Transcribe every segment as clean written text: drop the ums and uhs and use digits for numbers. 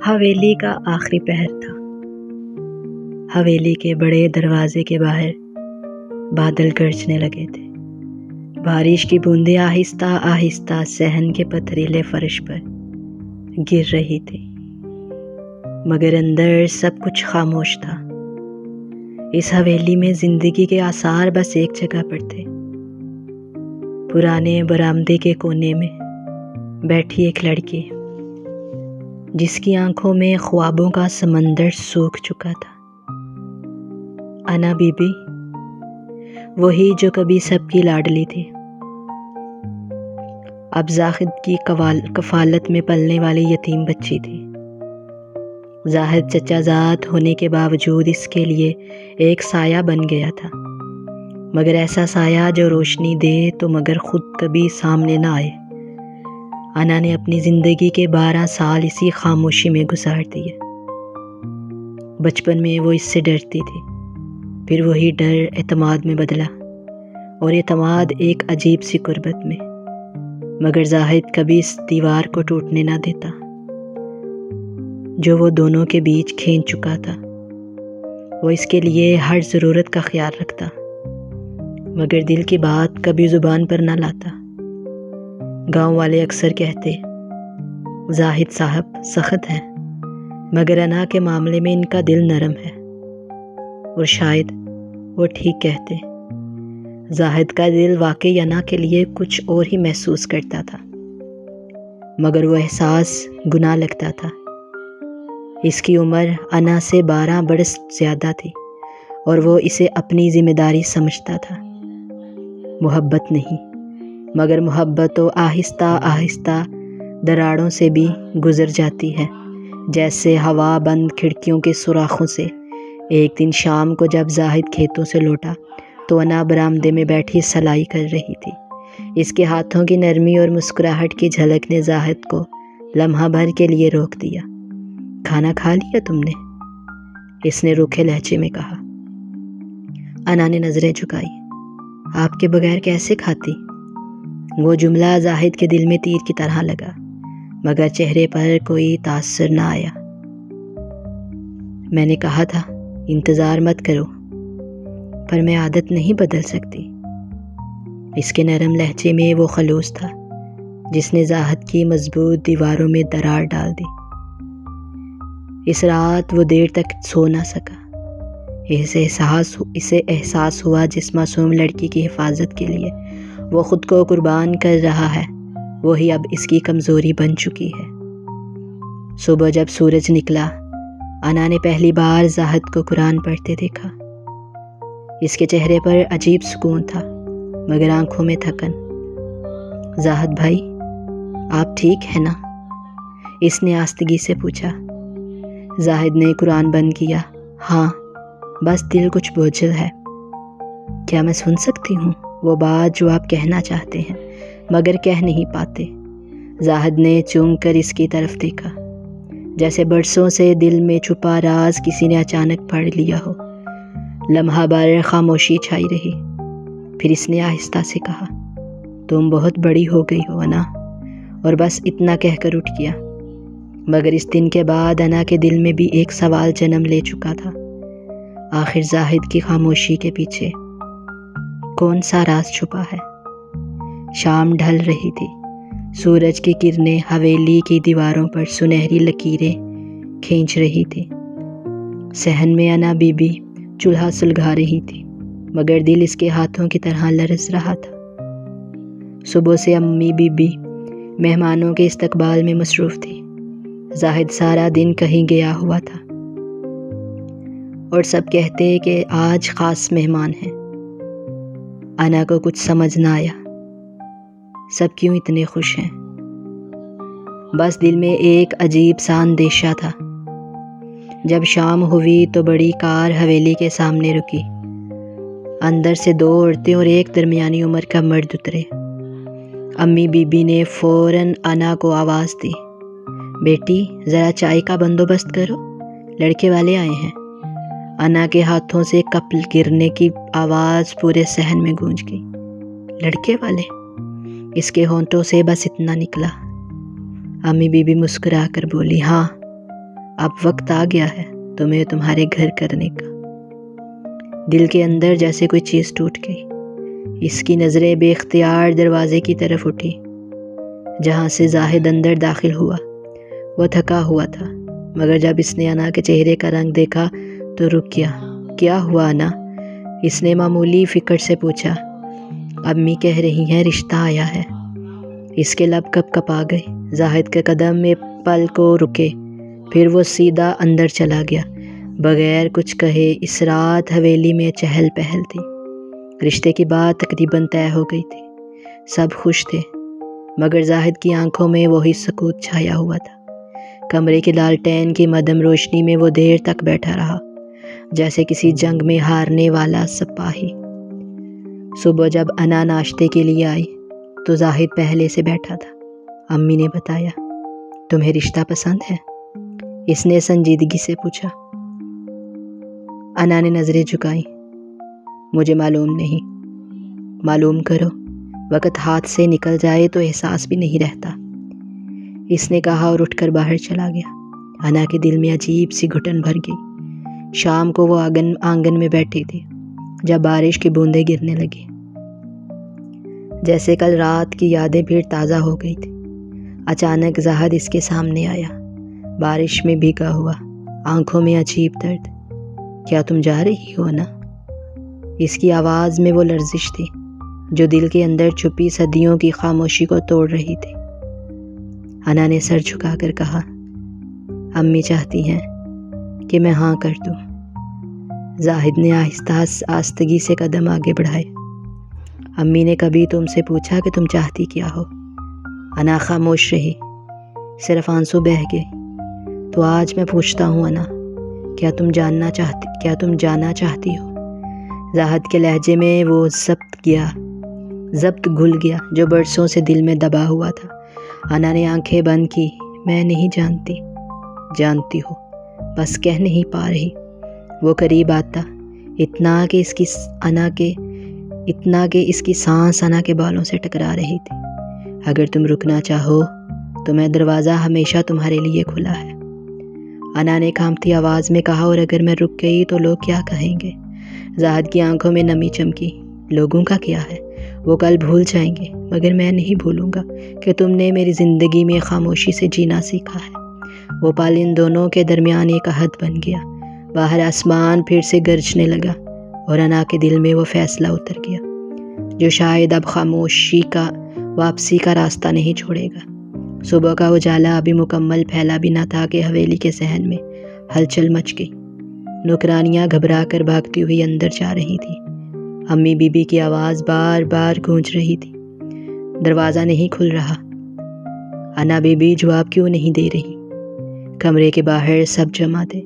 حویلی کا آخری پہر تھا۔ حویلی کے بڑے دروازے کے باہر بادل گرجنے لگے تھے۔ بارش کی بوندیں آہستہ آہستہ صحن کے پتھریلے فرش پر گر رہی تھی، مگر اندر سب کچھ خاموش تھا۔ اس حویلی میں زندگی کے آثار بس ایک جگہ پر تھے، پرانے برآمدے کے کونے میں بیٹھی ایک لڑکی، جس کی آنکھوں میں خوابوں کا سمندر سوکھ چکا تھا۔ انا بی بی، وہی جو کبھی سب کی لاڈلی تھی، اب زاہد کی کفالت میں پلنے والی یتیم بچی تھی۔ زاہد چچا زاد ہونے کے باوجود اس کے لیے ایک سایہ بن گیا تھا، مگر ایسا سایہ جو روشنی دے تو مگر خود کبھی سامنے نہ آئے۔ انا نے اپنی زندگی کے 12 سال اسی خاموشی میں گزار دیے۔ بچپن میں وہ اس سے ڈرتی تھی، پھر وہی ڈر اعتماد میں بدلا، اور اعتماد ایک عجیب سی قربت میں، مگر زاہد کبھی اس دیوار کو ٹوٹنے نہ دیتا جو وہ دونوں کے بیچ کھینچ چکا تھا۔ وہ اس کے لیے ہر ضرورت کا خیال رکھتا، مگر دل کی بات کبھی زبان پر نہ لاتا۔ گاؤں والے اکثر کہتے، زاہد صاحب سخت ہیں، مگر انا کے معاملے میں ان کا دل نرم ہے، اور شاید وہ ٹھیک کہتے۔ زاہد کا دل واقعی انا کے لیے کچھ اور ہی محسوس کرتا تھا، مگر وہ احساس گناہ لگتا تھا۔ اس کی عمر انا سے 12 برس زیادہ تھی، اور وہ اسے اپنی ذمہ داری سمجھتا تھا۔ محبت نہیں، مگر محبت تو آہستہ آہستہ دراڑوں سے بھی گزر جاتی ہے، جیسے ہوا بند کھڑکیوں کے سوراخوں سے۔ ایک دن شام کو جب زاہد کھیتوں سے لوٹا تو انا برآمدے میں بیٹھی سلائی کر رہی تھی۔ اس کے ہاتھوں کی نرمی اور مسکراہٹ کی جھلک نے زاہد کو لمحہ بھر کے لیے روک دیا۔ کھانا کھا لیا تم نے؟ اس نے روکھے لہجے میں کہا۔ انا نے نظریں جھکائی۔ آپ کے بغیر کیسے کھاتی؟ وہ جملہ زاہد کے دل میں تیر کی طرح لگا، مگر چہرے پر کوئی تاثر نہ آیا۔ میں نے کہا تھا انتظار مت کرو، پر میں عادت نہیں بدل سکتی۔ اس کے نرم لہجے میں وہ خلوص تھا جس نے زاہد کی مضبوط دیواروں میں دراڑ ڈال دی۔ اس رات وہ دیر تک سو نہ سکا۔ اسے احساس ہوا جس معصوم لڑکی کی حفاظت کے لیے وہ خود کو قربان کر رہا ہے، وہی اب اس کی کمزوری بن چکی ہے۔ صبح جب سورج نکلا، انا نے پہلی بار زاہد کو قرآن پڑھتے دیکھا۔ اس کے چہرے پر عجیب سکون تھا، مگر آنکھوں میں تھکن۔ زاہد بھائی، آپ ٹھیک ہیں نا؟ اس نے آستگی سے پوچھا۔ زاہد نے قرآن بند کیا۔ ہاں، بس دل کچھ بوجھل ہے۔ کیا میں سن سکتی ہوں وہ بات جو آپ کہنا چاہتے ہیں مگر کہہ نہیں پاتے؟ زاہد نے چونک کر اس کی طرف دیکھا، جیسے برسوں سے دل میں چھپا راز کسی نے اچانک پڑھ لیا ہو۔ لمحہ بھر خاموشی چھائی رہی، پھر اس نے آہستہ سے کہا، تم بہت بڑی ہو گئی ہو انا، اور بس اتنا کہہ کر اٹھ گیا۔ مگر اس دن کے بعد انا کے دل میں بھی ایک سوال جنم لے چکا تھا۔ آخر زاہد کی خاموشی کے پیچھے کون سا راز چھپا ہے؟ شام ڈھل رہی تھی، سورج کی کرنیں حویلی کی دیواروں پر سنہری لکیریں کھینچ رہی تھی۔ صحن میں انا بی بی چولہا سلگا رہی تھی، مگر دل اس کے ہاتھوں کی طرح لرز رہا تھا۔ صبح سے امی بی بی مہمانوں کے استقبال میں مصروف تھی۔ زاہد سارا دن کہیں گیا ہوا تھا، اور سب کہتے کہ آج خاص مہمان ہیں۔ انا کو کچھ سمجھ نہ آیا، سب کیوں اتنے خوش ہیں؟ بس دل میں ایک عجیب سا اندیشہ تھا۔ جب شام ہوئی تو بڑی کار حویلی کے سامنے رکی۔ اندر سے 2 عورتیں اور ایک درمیانی عمر کا مرد اترے۔ امی بی بی نے فوراً انا کو آواز دی، بیٹی ذرا چائے کا بندوبست کرو، لڑکے والے آئے ہیں۔ انا کے ہاتھوں سے کپ گرنے کی آواز پورے صحن میں گونج گئی۔ لڑکے والے؟ اس کے ہونٹوں سے بس اتنا نکلا۔ امی بی بی مسکرا کر بولی، ہاں اب وقت آ گیا ہے تمہیں تمہارے گھر کرنے کا۔ دل کے اندر جیسے کوئی چیز ٹوٹ گئی۔ اس کی نظریں بے اختیار دروازے کی طرف اٹھی جہاں سے زاہد اندر داخل ہوا۔ وہ تھکا ہوا تھا، مگر جب اس نے انا کے چہرے کا رنگ دیکھا تو رک گیا۔ کیا ہوا انا؟ اس نے معمولی فکر سے پوچھا۔ امی کہہ رہی ہیں رشتہ آیا ہے۔ اس کے لب کپ کپا گئے۔ زاہد کے قدم میں پل کو رکے، پھر وہ سیدھا اندر چلا گیا بغیر کچھ کہے۔ اس رات حویلی میں چہل پہل تھی۔ رشتے کی بات تقریباً طے ہو گئی تھی، سب خوش تھے، مگر زاہد کی آنکھوں میں وہی سکوت چھایا ہوا تھا۔ کمرے کی لالٹین کی مدھم روشنی میں وہ دیر تک بیٹھا رہا، جیسے کسی جنگ میں ہارنے والا سپاہی۔ صبح جب انا ناشتے کے لیے آئی تو زاہد پہلے سے بیٹھا تھا۔ امی نے بتایا، تمہیں رشتہ پسند ہے؟ اس نے سنجیدگی سے پوچھا۔ انا نے نظریں جھکائیں۔ مجھے معلوم نہیں۔ معلوم کرو، وقت ہاتھ سے نکل جائے تو احساس بھی نہیں رہتا، اس نے کہا اور اٹھ کر باہر چلا گیا۔ انا کے دل میں عجیب سی گھٹن بھر گئی۔ شام کو وہ آنگن میں بیٹھی تھی جب بارش کی بوندیں گرنے لگی، جیسے کل رات کی یادیں پھر تازہ ہو گئی تھی۔ اچانک زاہد اس کے سامنے آیا، بارش میں بھیگا ہوا، آنکھوں میں عجیب درد۔ کیا تم جا رہی ہو انا؟ اس کی آواز میں وہ لرزش تھی جو دل کے اندر چھپی صدیوں کی خاموشی کو توڑ رہی تھی۔ انا نے سر جھکا کر کہا، امی چاہتی ہیں کہ میں ہاں کر دوں۔ زاہد نے آہستہ آہستگی سے قدم آگے بڑھائے۔ امی نے کبھی تم سے پوچھا کہ تم چاہتی کیا ہو؟ انا خاموش رہی، صرف آنسو بہہ گئے۔ تو آج میں پوچھتا ہوں انا، کیا تم جاننا چاہتی ہو؟ زاہد کے لہجے میں وہ ضبط گھل گیا جو برسوں سے دل میں دبا ہوا تھا۔ انا نے آنکھیں بند کی۔ میں نہیں جانتی۔ جانتی ہو، بس کہہ نہیں پا رہی۔ وہ قریب آتا، اتنا کہ اس کی سانس انا کے بالوں سے ٹکرا رہی تھی۔ اگر تم رکنا چاہو تو میں دروازہ ہمیشہ تمہارے لیے کھلا ہے، انا نے کانپتی آواز میں کہا، اور اگر میں رک گئی تو لوگ کیا کہیں گے؟ زاہد کی آنکھوں میں نمی چمکی۔ لوگوں کا کیا ہے؟ وہ کل بھول جائیں گے، مگر میں نہیں بھولوں گا کہ تم نے میری زندگی میں خاموشی سے جینا سیکھا ہے۔ وہ پل ان دونوں کے درمیان ایک عہد بن گیا۔ باہر آسمان پھر سے گرجنے لگا اور انا کے دل میں وہ فیصلہ اتر گیا جو شاید اب خاموشی کا واپسی کا راستہ نہیں چھوڑے گا۔ صبح کا اجالا ابھی مکمل پھیلا بھی نہ تھا کہ حویلی کے صحن میں ہلچل مچ گئی۔ نوکرانیاں گھبرا کر بھاگتی ہوئی اندر جا رہی تھی۔ امی بی بی کی آواز بار بار گونج رہی تھی، دروازہ نہیں کھل رہا۔ انا بی بی جواب کیوں نہیں دے رہی؟ کمرے کے باہر سب جمع تھے،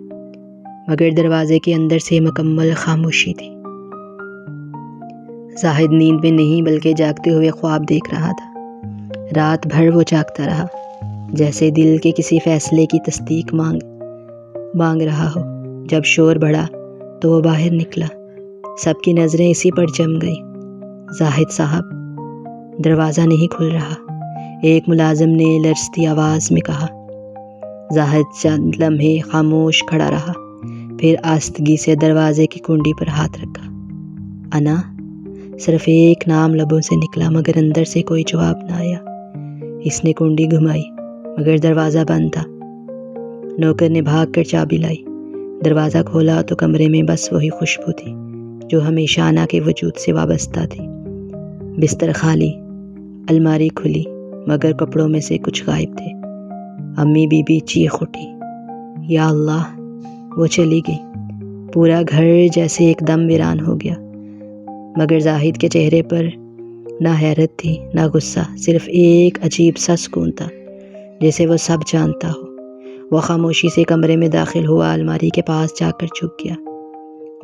مگر دروازے کے اندر سے مکمل خاموشی تھی۔ زاہد نیند میں نہیں بلکہ جاگتے ہوئے خواب دیکھ رہا تھا۔ رات بھر وہ جاگتا رہا، جیسے دل کے کسی فیصلے کی تصدیق مانگ رہا ہو۔ جب شور بڑھا تو وہ باہر نکلا۔ سب کی نظریں اسی پر جم گئی۔ زاہد صاحب، دروازہ نہیں کھل رہا، ایک ملازم نے لرزتی آواز میں کہا۔ زاہد چند لمحے خاموش کھڑا رہا، پھر آہستگی سے دروازے کی کنڈی پر ہاتھ رکھا۔ انا، صرف ایک نام لبوں سے نکلا، مگر اندر سے کوئی جواب نہ آیا۔ اس نے کنڈی گھمائی، مگر دروازہ بند تھا۔ نوکر نے بھاگ کر چابی لائی، دروازہ کھولا تو کمرے میں بس وہی خوشبو تھی جو ہمیشہ انا کے وجود سے وابستہ تھی۔ بستر خالی، الماری کھلی، مگر کپڑوں میں سے کچھ غائب تھے۔ امی بی بی چیخ اٹھی، یا اللہ! وہ چلی گئی۔ پورا گھر جیسے ایک دم ویران ہو گیا، مگر زاہد کے چہرے پر نہ حیرت تھی نہ غصہ، صرف ایک عجیب سا سکون تھا، جیسے وہ سب جانتا ہو۔ وہ خاموشی سے کمرے میں داخل ہوا، الماری کے پاس جا کر چھپ گیا۔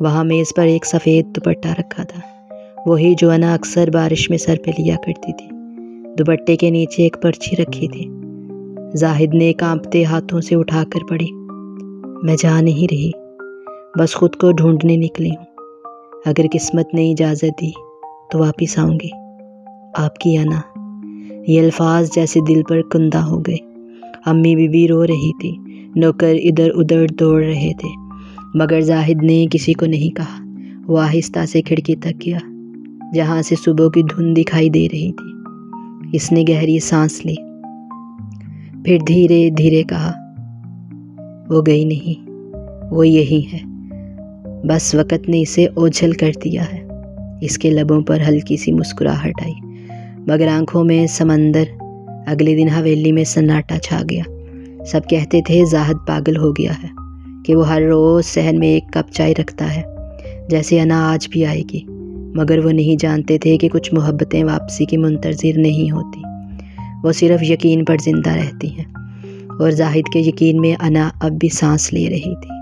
وہاں میز پر ایک سفید دوپٹہ رکھا تھا، وہی جو انا اکثر بارش میں سر پہ لیا کرتی تھی۔ دوپٹے کے نیچے ایک پرچی رکھی تھی۔ زاہد نے کانپتے ہاتھوں سے اٹھا کر پڑھی، میں جا نہیں رہی، بس خود کو ڈھونڈنے نکلی ہوں۔ اگر قسمت نے اجازت دی تو واپس آؤں گی، آپ کی انا۔ یہ الفاظ جیسے دل پر کندہ ہو گئے۔ امی بھی رو رہی تھی، نوکر ادھر ادھر دوڑ رہے تھے، مگر زاہد نے کسی کو نہیں کہا۔ وہ آہستہ سے کھڑکی تک گیا جہاں سے صبح کی دھند دکھائی دے رہی تھی۔ اس نے گہری سانس لی، پھر دھیرے دھیرے کہا، وہ گئی نہیں، وہ یہی ہے، بس وقت نے اسے اوجھل کر دیا ہے۔ اس کے لبوں پر ہلکی سی مسکراہٹ آئی، مگر آنکھوں میں سمندر۔ اگلے دن حویلی میں سناٹا چھا گیا۔ سب کہتے تھے زاہد پاگل ہو گیا ہے کہ وہ ہر روز صحن میں ایک کپ چائے رکھتا ہے، جیسے انا آج بھی آئے گی، مگر وہ نہیں جانتے تھے کہ کچھ محبتیں واپسی کی منتظر نہیں ہوتی، وہ صرف یقین پر زندہ رہتی ہیں۔ اور زاہد کے یقین میں انا اب بھی سانس لے رہی تھی،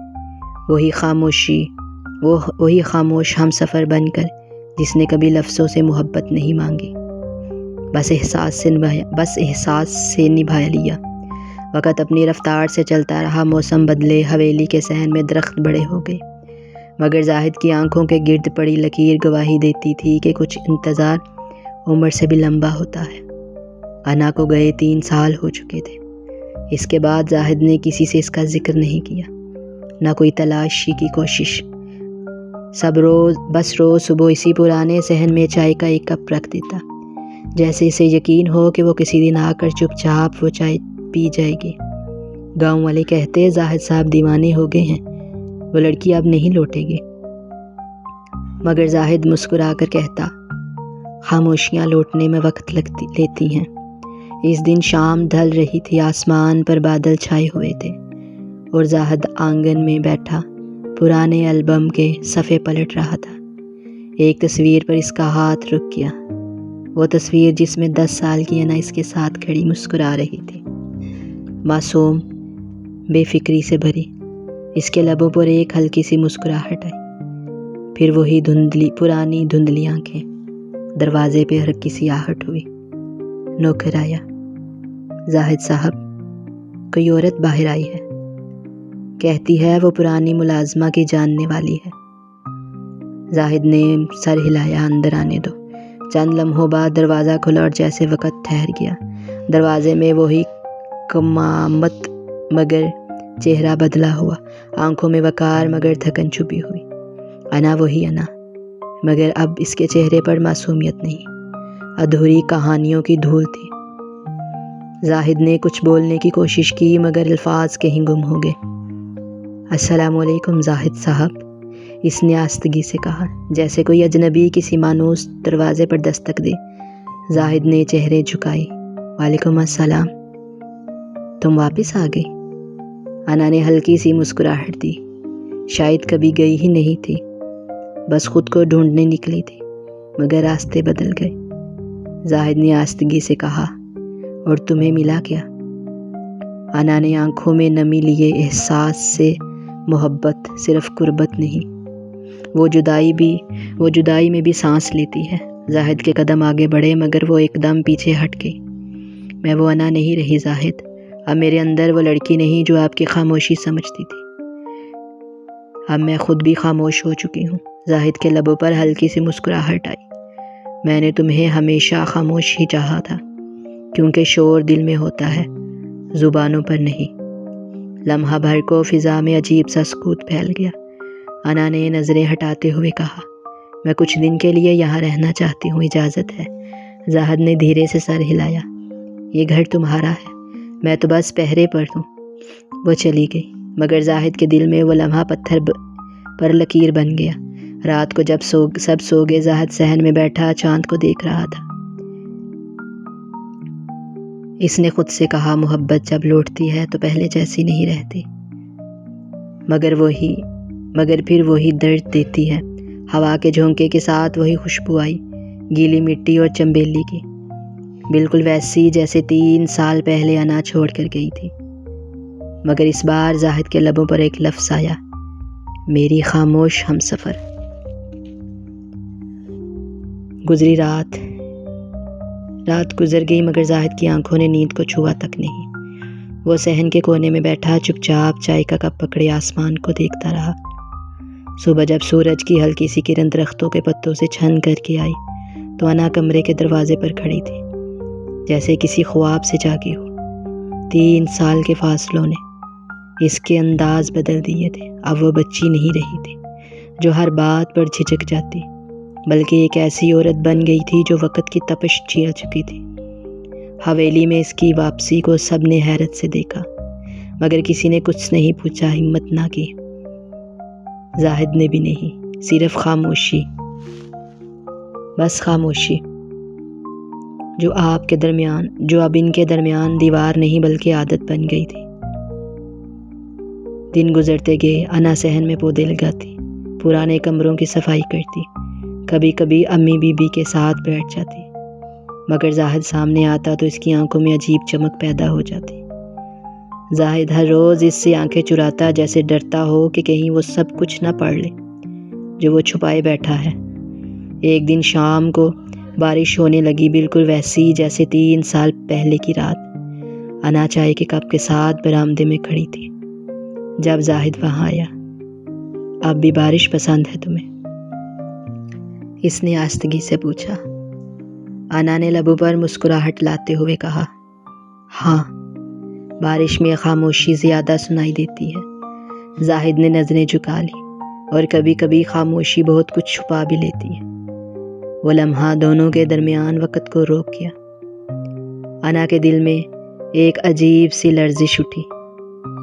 وہی خاموش ہم سفر بن کر جس نے کبھی لفظوں سے محبت نہیں مانگی، بس احساس سے نبھا لیا۔ وقت اپنی رفتار سے چلتا رہا، موسم بدلے، حویلی کے صحن میں درخت بڑے ہو گئے، مگر زاہد کی آنکھوں کے گرد پڑی لکیر گواہی دیتی تھی کہ کچھ انتظار عمر سے بھی لمبا ہوتا ہے۔ انا کو گئے 3 سال ہو چکے تھے۔ اس کے بعد زاہد نے کسی سے اس کا ذکر نہیں کیا، نہ کوئی تلاشی کی کوشش۔ بس روز صبح اسی پرانے صحن میں چائے کا ایک کپ رکھ دیتا، جیسے اسے یقین ہو کہ وہ کسی دن آ کر چپ چاپ وہ چائے پی جائے گی۔ گاؤں والے کہتے زاہد صاحب دیوانے ہو گئے ہیں، وہ لڑکی اب نہیں لوٹے گی، مگر زاہد مسکرا کر کہتا، خاموشیاں لوٹنے میں وقت لیتی ہیں۔ اس دن شام ڈھل رہی تھی، آسمان پر بادل چھائے ہوئے تھے، اور زاہد آنگن میں بیٹھا پرانے البم کے صفحے پلٹ رہا تھا۔ ایک تصویر پر اس کا ہاتھ رک گیا، وہ تصویر جس میں 10 سال کی انا اس کے ساتھ کھڑی مسکرا رہی تھی، معصوم، بے فکری سے بھری۔ اس کے لبوں پر ایک ہلکی سی مسکراہٹ آئی، پھر وہی پرانی دھندلی آنکھیں۔ دروازے پہ ہلکی سی آہٹ ہوئی، نوکر آیا۔ زاہد صاحب، کوئی عورت باہر آئی ہے، کہتی ہے وہ پرانی ملازمہ کی جاننے والی ہے۔ زاہد نے سر ہلایا، اندر آنے دو۔ چند لمحوں بعد دروازہ کھلا اور جیسے وقت ٹھہر گیا، دروازے میں وہی کمامت مگر چہرہ بدلا ہوا، آنکھوں میں وقار مگر تھکن چھپی ہوئی۔ انا وہی انا، مگر اب اس کے چہرے پر معصومیت نہیں، ادھوری کہانیوں کی دھول تھی۔ زاہد نے کچھ بولنے کی کوشش کی، مگر الفاظ کہیں گم ہو گئے۔ السلام علیکم زاہد صاحب، اس نے آستگی سے کہا، جیسے کوئی اجنبی کسی مانوس دروازے پر دستک دے۔ زاہد نے چہرے جھکائی، وعلیکم السلام، تم واپس آ گئی؟ انا نے ہلکی سی مسکراہٹ دی، شاید کبھی گئی ہی نہیں تھی، بس خود کو ڈھونڈنے نکلی تھی، مگر راستے بدل گئے۔ زاہد نے آستگی سے کہا، اور تمہیں ملا کیا؟ انا نے آنکھوں میں نمی لیے، احساس سے محبت، صرف قربت نہیں، وہ جدائی میں بھی سانس لیتی ہے۔ زاہد کے قدم آگے بڑھے، مگر وہ ایک دم پیچھے ہٹ گئی۔ میں وہ انا نہیں رہی زاہد، اب میرے اندر وہ لڑکی نہیں جو آپ کی خاموشی سمجھتی تھی، اب میں خود بھی خاموش ہو چکی ہوں۔ زاہد کے لبوں پر ہلکی سی مسکراہٹ آئی، میں نے تمہیں ہمیشہ خاموش ہی چاہا تھا، کیونکہ شور دل میں ہوتا ہے، زبانوں پر نہیں۔ لمحہ بھر کو فضا میں عجیب سا سکوت پھیل گیا۔ انا نے نظریں ہٹاتے ہوئے کہا، میں کچھ دن کے لیے یہاں رہنا چاہتی ہوں، اجازت ہے؟ زاہد نے دھیرے سے سر ہلایا، یہ گھر تمہارا ہے، میں تو بس پہرے پر ہوں۔ وہ چلی گئی، مگر زاہد کے دل میں وہ لمحہ پتھر پر لکیر بن گیا۔ رات کو جب سب سو گئے، زاہد صحن میں بیٹھا چاند کو دیکھ رہا تھا۔ اس نے خود سے کہا، محبت جب لوٹتی ہے تو پہلے جیسی نہیں رہتی، مگر پھر وہی درد دیتی ہے۔ ہوا کے جھونکے کے ساتھ وہی خوشبو آئی، گیلی مٹی اور چنبیلی کی، بالکل ویسی جیسے 3 سال پہلے انا چھوڑ کر گئی تھی۔ مگر اس بار زاہد کے لبوں پر ایک لفظ آیا، میری خاموش ہمسفر۔ رات گزر گئی، مگر زاہد کی آنکھوں نے نیند کو چھوا تک نہیں۔ وہ صحن کے کونے میں بیٹھا چپ چاپ چائے کا کپ پکڑے آسمان کو دیکھتا رہا۔ صبح جب سورج کی ہلکی سی کرن درختوں کے پتوں سے چھن کر کے آئی تو انا کمرے کے دروازے پر کھڑی تھی، جیسے کسی خواب سے جاگی ہو۔ 3 سال کے فاصلوں نے اس کے انداز بدل دیے تھے۔ اب وہ بچی نہیں رہی تھی جو ہر بات پر جھجک جاتی، بلکہ ایک ایسی عورت بن گئی تھی جو وقت کی تپش جھیل چکی تھی۔ حویلی میں اس کی واپسی کو سب نے حیرت سے دیکھا، مگر کسی نے کچھ نہیں پوچھا، ہمت نہ کی۔ زاہد نے بھی نہیں، صرف خاموشی، بس خاموشی، جو اب ان کے درمیان دیوار نہیں بلکہ عادت بن گئی تھی۔ دن گزرتے گئے، انا صحن میں پودے لگاتی، پرانے کمروں کی صفائی کرتی، کبھی کبھی امی بی بی کے ساتھ بیٹھ جاتی، مگر زاہد سامنے آتا تو اس کی آنکھوں میں عجیب چمک پیدا ہو جاتی۔ زاہد ہر روز اس سے آنکھیں چراتا، جیسے ڈرتا ہو کہ کہیں وہ سب کچھ نہ پڑھ لے جو وہ چھپائے بیٹھا ہے۔ ایک دن شام کو بارش ہونے لگی، بالکل ویسی جیسے 3 سال پہلے کی رات۔ انا چائے کے کپ کے ساتھ برآمدے میں کھڑی تھی جب زاہد وہاں آیا۔ اب بھی بارش پسند ہے تمہیں؟ اس نے آہستگی سے پوچھا۔ انا نے لبوں پر مسکراہٹ لاتے ہوئے کہا، ہاں۔ بارش میں خاموشی زیادہ سنائی دیتی ہے۔ زاہد نے نظریں جھکا لی، اور کبھی کبھی خاموشی بہت کچھ چھپا بھی لیتی ہے۔ وہ لمحہ دونوں کے درمیان وقت کو روک گیا۔ انا کے دل میں ایک عجیب سی لرزش اٹھی،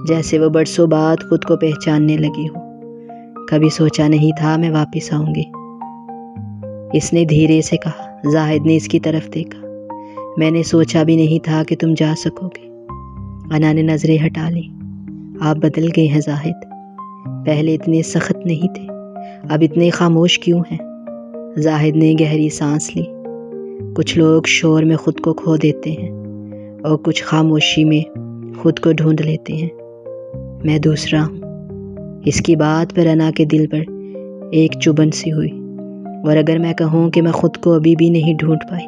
جیسے وہ برسوں بعد خود کو پہچاننے لگی ہو۔ کبھی سوچا نہیں تھا میں واپس آؤں گی، اس نے دھیرے سے کہا۔ زاہد نے اس کی طرف دیکھا۔ میں نے سوچا بھی نہیں تھا کہ تم جا سکو گے۔ انا نے نظریں ہٹا لی۔ آپ بدل گئے ہیں زاہد، پہلے اتنے سخت نہیں تھے، اب اتنے خاموش کیوں ہیں؟ زاہد نے گہری سانس لی۔ کچھ لوگ شور میں خود کو کھو دیتے ہیں، اور کچھ خاموشی میں خود کو ڈھونڈ لیتے ہیں۔ میں دوسرا ہوں۔ اس کی بات پر انا کے دل پر ایک چبھن سی ہوئی، اور اگر میں کہوں کہ میں خود کو ابھی بھی نہیں ڈھونڈ پائی۔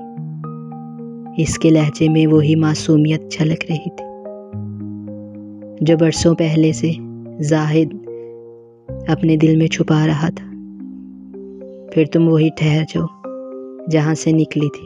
اس کے لہجے میں وہی معصومیت جھلک رہی تھی جو برسوں پہلے سے زاہد اپنے دل میں چھپا رہا تھا۔ پھر تم وہی ٹھہر جاؤ جہاں سے نکلی تھی،